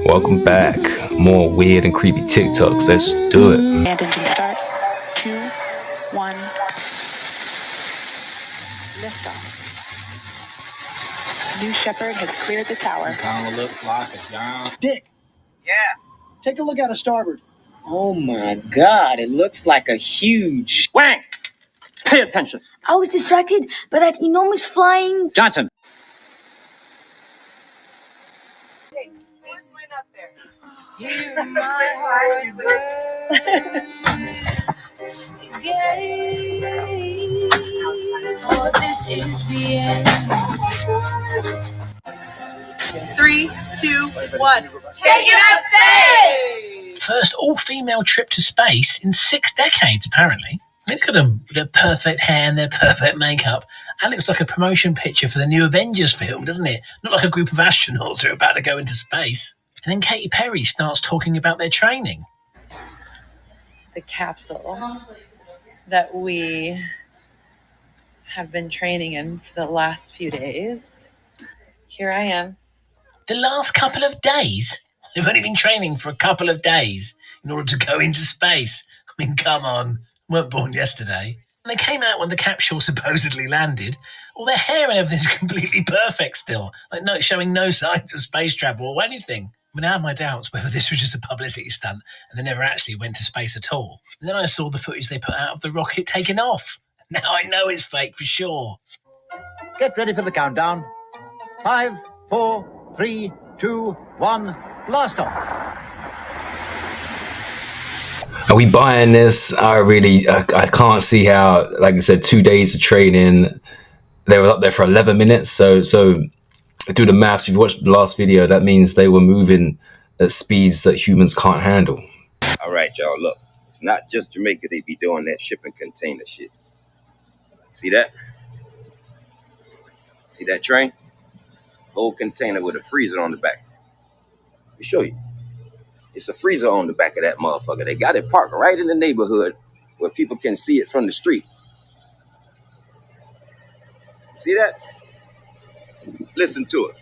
Welcome back. More weird and creepy TikToks. Let's do it. And engine start. 2, 1. Liftoff. New Shepard has cleared the tower. Kind of looks like a giant. Dick. Yeah. Take a look out of starboard. Oh my God! It looks like a huge. Wang! Pay attention. I was distracted by that enormous flying... Johnson. Hear my heart burst again. Oh, this is the end. 3, 2, 1. Taking up space! First all-female trip to space in 6 decades, apparently. Look at them, their perfect hair and their perfect makeup. That looks like a promotion picture for the new Avengers film, doesn't it? Not like a group of astronauts who are about to go into space. And then Katy Perry starts talking about their training. The capsule that we have been training in for the last few days. Here I am. The last couple of days? They've only been training for a couple of days in order to go into space. I mean, come on. Weren't born yesterday. And they came out when the capsule supposedly landed. All their hair and everything's completely perfect still. Like showing no signs of space travel or anything. I mean, I have my doubts whether this was just a publicity stunt and they never actually went to space at all. And then I saw the footage they put out of the rocket taking off. Now I know it's fake for sure. Get ready for the countdown. 5, 4, 3, 2, 1. Blast off. Are we buying this? I can't see how, like I said, 2 days of training. They were up there for 11 minutes. So do the maths. If you watched the last video, that means they were moving at speeds that humans can't handle. All right, y'all, look. It's not just Jamaica they be doing that shipping container shit. See that? See that train? Old container with a freezer on the back. Let me show you. It's a freezer on the back of that motherfucker. They got it parked right in the neighborhood where people can see it from the street. See that? Listen to it.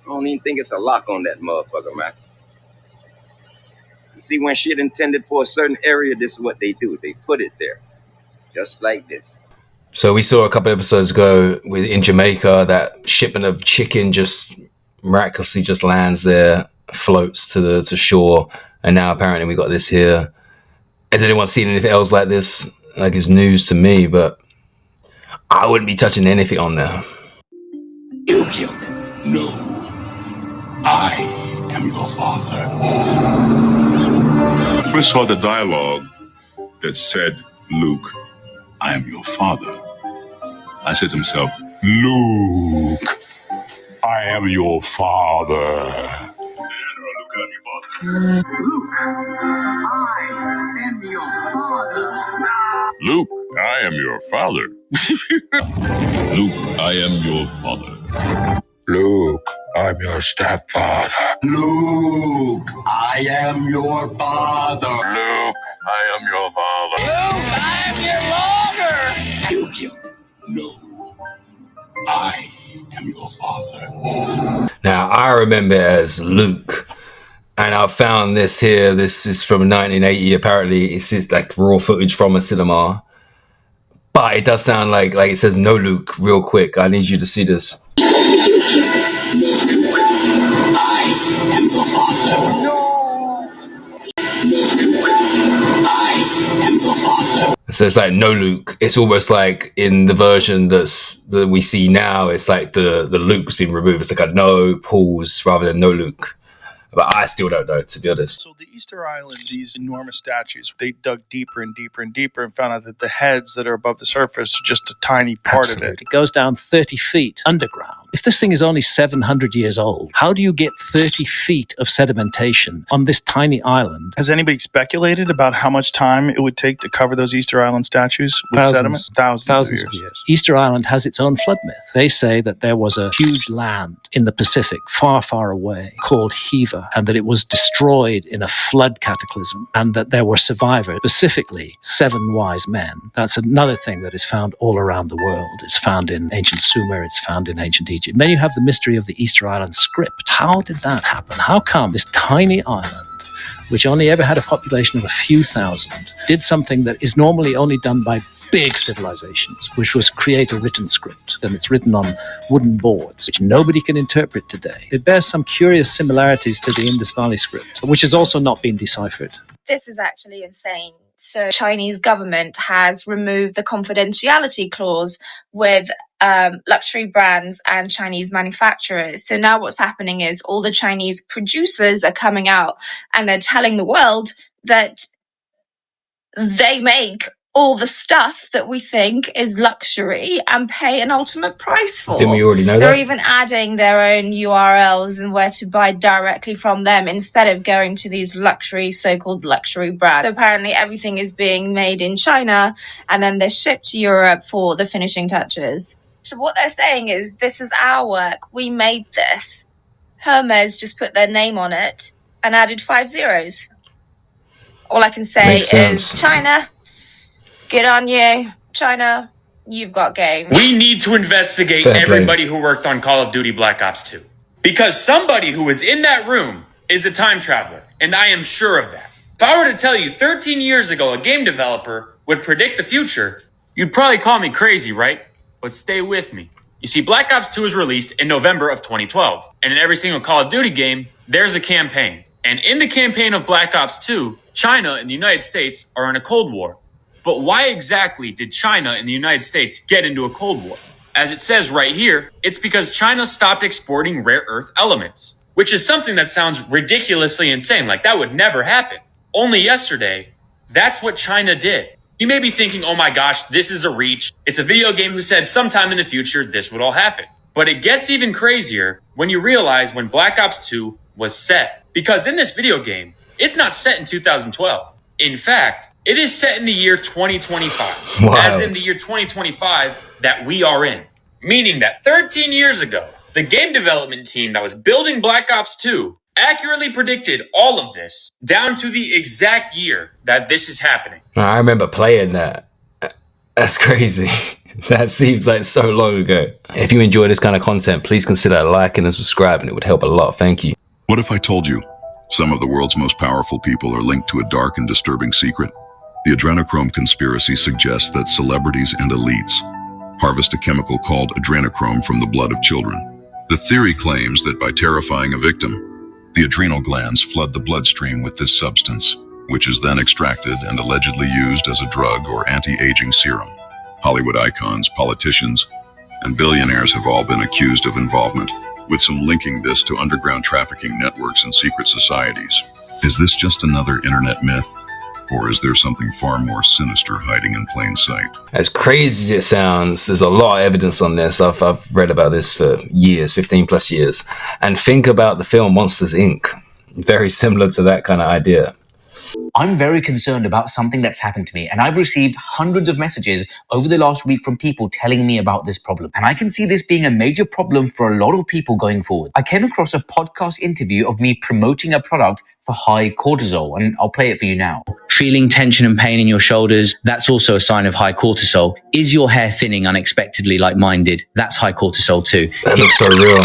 I don't even think it's a lock on that motherfucker, man. You see, when shit intended for a certain area, this is what they do. They put it there. Just like this. So we saw a couple of episodes ago in Jamaica, that shipment of chicken just miraculously just lands there, floats to shore. And now apparently we got this here. Has anyone seen anything else like this? Like, it's news to me, but I wouldn't be touching anything on there. You killed him. No. I am your father. I first saw the dialogue that said, Luke, I am your father. I said to myself, Luke, I am your father. Luke, I am your father. Luke, I am your father. Luke, I'm your stepfather. Luke, I am your father. Luke, I am your father. Luke, I am your father. You killed him. No. I am your father. Now, I remember it as Luke. And I found this here. This is from 1980. Apparently, it's like raw footage from a cinema. But it does sound like it says no Luke real quick. I need you to see this. I am your father. No. I am your father. So it's like no Luke. It's almost like in the version that we see now, it's like the Luke's been removed. It's like a no pause rather than no Luke. But I still don't know, to be honest. So the Easter Island, these enormous statues, they dug deeper and deeper and deeper and found out that the heads that are above the surface are just a tiny part of it. It goes down 30 feet underground. If this thing is only 700 years old, how do you get 30 feet of sedimentation on this tiny island? Has anybody speculated about how much time it would take to cover those Easter Island statues with sediment? Thousands of years. Easter Island has its own flood myth. They say that there was a huge land in the Pacific, far, far away, called Hiva, and that it was destroyed in a flood cataclysm, and that there were survivors, specifically 7 wise men. That's another thing that is found all around the world. It's found in ancient Sumer, it's found in ancient Egypt. Egypt. Then you have the mystery of the Easter Island script. How did that happen? How come this tiny island, which only ever had a population of a few thousand, did something that is normally only done by big civilizations, which was create a written script. And it's written on wooden boards, which nobody can interpret today. It bears some curious similarities to the Indus Valley script, which has also not been deciphered. This is actually insane. So Chinese government has removed the confidentiality clause with luxury brands and Chinese manufacturers. So now what's happening is all the Chinese producers are coming out and they're telling the world that they make all the stuff that we think is luxury and pay an ultimate price for. Didn't we already know They're that? even adding their own URLs and where to buy directly from them instead of going to these so-called luxury brands. So apparently everything is being made in China and then they're shipped to Europe for the finishing touches. So what they're saying is, this is our work. We made this. Hermes just put their name on it and added 5 zeros. All I can say is, China, good on you. China, you've got game. We need to investigate everybody who worked on Call of Duty Black Ops 2. Because somebody who was in that room is a time traveler, and I am sure of that. If I were to tell you 13 years ago a game developer would predict the future, you'd probably call me crazy, right? But stay with me. You see, Black Ops 2 was released in November of 2012. And in every single Call of Duty game, there's a campaign. And in the campaign of Black Ops 2, China and the United States are in a Cold War. But why exactly did China and the United States get into a Cold War? As it says right here, it's because China stopped exporting rare earth elements, which is something that sounds ridiculously insane. Like, that would never happen. Only yesterday, that's what China did. You may be thinking, oh my gosh, this is a reach. It's a video game who said sometime in the future this would all happen. But it gets even crazier when you realize when Black Ops 2 was set. Because in this video game, it's not set in 2012. In fact, it is set in the year 2025. Wow. As in the year 2025 that we are in. Meaning that 13 years ago, the game development team that was building Black Ops 2 accurately predicted all of this down to the exact year that this is happening. I remember playing that. That's crazy. That seems like so long ago. If you enjoy this kind of content, please consider liking and subscribing. It would help a lot. Thank you. What if I told you some of the world's most powerful people are linked to a dark and disturbing secret? The adrenochrome conspiracy suggests that celebrities and elites harvest a chemical called adrenochrome from the blood of children. The theory claims that by terrifying a victim, the adrenal glands flood the bloodstream with this substance, which is then extracted and allegedly used as a drug or anti-aging serum. Hollywood icons, politicians, and billionaires have all been accused of involvement, with some linking this to underground trafficking networks and secret societies. Is this just another internet myth? Or is there something far more sinister hiding in plain sight? As crazy as it sounds, there's a lot of evidence on this. I've read about this for years, 15 plus years. And think about the film Monsters, Inc. Very similar to that kind of idea. I'm very concerned about something that's happened to me, and I've received hundreds of messages over the last week from people telling me about this problem. And I can see this being a major problem for a lot of people going forward. I came across a podcast interview of me promoting a product for high cortisol, and I'll play it for you now. Feeling tension and pain in your shoulders, that's also a sign of high cortisol. Is your hair thinning unexpectedly like mine did? That's high cortisol too. That looks so real.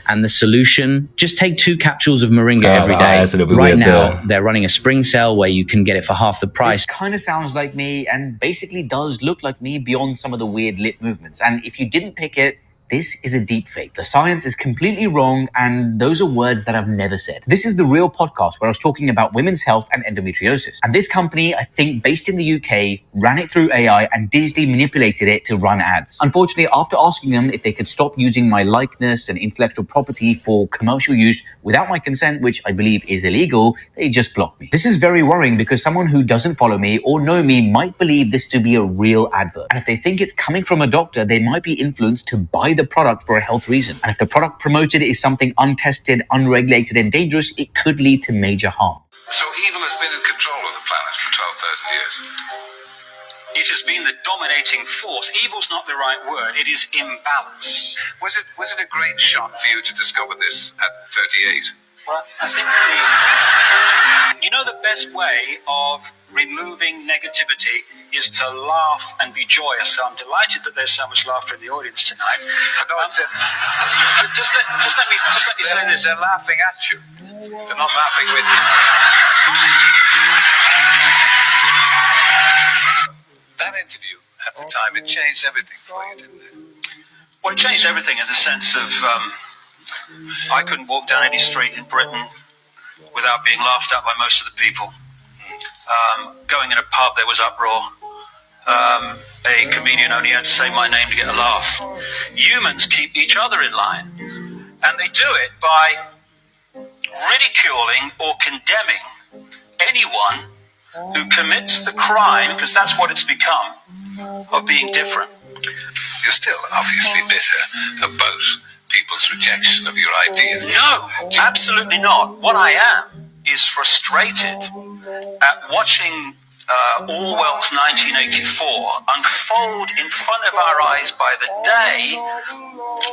And the solution, just take 2 capsules of moringa every day. Right now, they're running a spring sale where you can get it for half the price. This kind of sounds like me and basically does look like me beyond some of the weird lip movements. And if you didn't pick it, this is a deep fake. The science is completely wrong, and those are words that I've never said. This is The Real Podcast, where I was talking about women's health and endometriosis. And this company, I think based in the UK, ran it through AI and digitally manipulated it to run ads. Unfortunately, after asking them if they could stop using my likeness and intellectual property for commercial use without my consent, which I believe is illegal, they just blocked me. This is very worrying because someone who doesn't follow me or know me might believe this to be a real advert. And if they think it's coming from a doctor, they might be influenced to buy the product for a health reason. And if the product promoted is something untested, unregulated, and dangerous, it could lead to major harm. So evil has been in control of the planet for 12,000 years. It has been the dominating force. Evil's not the right word. It is imbalance. Was it a great shock for you to discover this at 38? Well, I think You know, the best way of removing negativity is to laugh and be joyous. So I'm delighted that there's so much laughter in the audience tonight. Just let me say this. They're laughing at you. They're not laughing with you. That interview at the time, it changed everything for you, didn't it? Well, it changed everything in the sense of I couldn't walk down any street in Britain without being laughed at by most of the people. Going in a pub, there was uproar. A comedian only had to say my name to get a laugh. Humans keep each other in line, and they do it by ridiculing or condemning anyone who commits the crime, because that's what it's become, of being different. You're still obviously bitter about people's rejection of your ideas. No, absolutely not. What I am is frustrated at watching Orwell's 1984 unfold in front of our eyes by the day,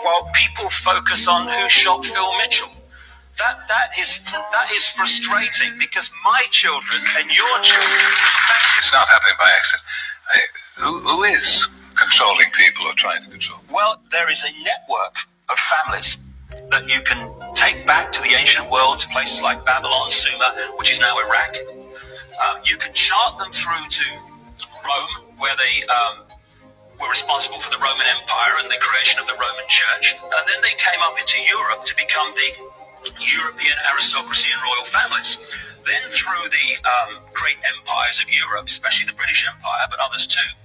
while people focus on who shot Phil Mitchell. That is frustrating, because my children and your children. It's not happening by accident. Who is controlling people or trying to control? Well, there is a network of families that you can take back to the ancient world, to places like Babylon, Sumer, which is now Iraq. You can chart them through to Rome, where they were responsible for the Roman Empire and the creation of the Roman Church. And then they came up into Europe to become the European aristocracy and royal families. Then through the great empires of Europe, especially the British Empire, but others too,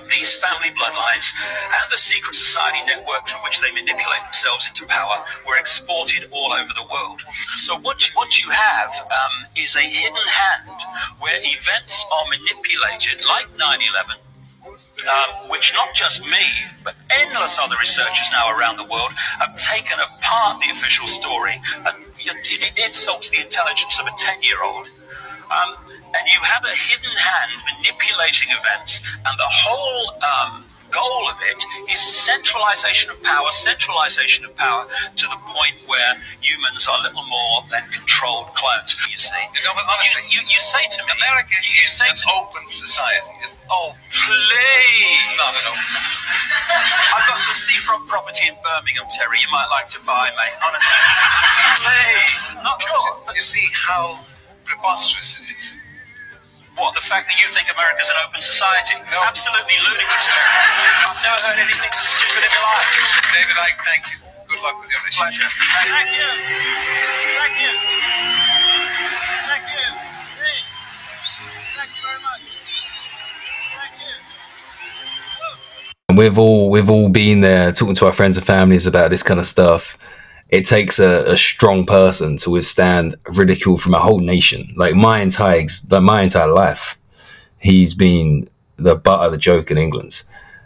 these family bloodlines and the secret society network through which they manipulate themselves into power were exported all over the world. So what you have is a hidden hand where events are manipulated, like 9/11, which not just me, but endless other researchers now around the world have taken apart the official story. It insults the intelligence of a 10-year-old. And you have a hidden hand manipulating events, and the whole goal of it is centralization of power to the point where humans are little more than controlled clones. You see, but honestly, you say to me, America is an open society. Oh, please! It's not an open society. I've got some seafront property in Birmingham, Terry. You might like to buy, mate. Honestly, please, not sure. You see how preposterous it is. What, the fact that you think America's an open society? No. Absolutely ludicrous. I've never heard anything so stupid in my life. David, I thank you. Good luck with your mission. Pleasure. Thank you. Thank you. Thank you. Hey. Thank you very much. Thank you. And we've all been there talking to our friends and families about this kind of stuff. It takes a strong person to withstand ridicule from a whole nation. Like my entire life, he's been the butt of the joke in England.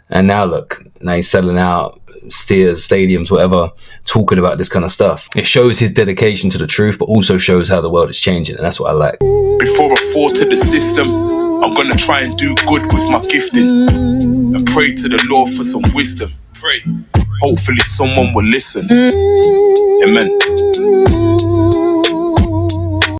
And now look, now he's selling out theaters, stadiums, whatever, talking about this kind of stuff. It shows his dedication to the truth, but also shows how the world is changing. And that's what I like. Before I fall to the system, I'm gonna try and do good with my gifting and pray to the Lord for some wisdom. Pray. Hopefully someone will listen. Amen.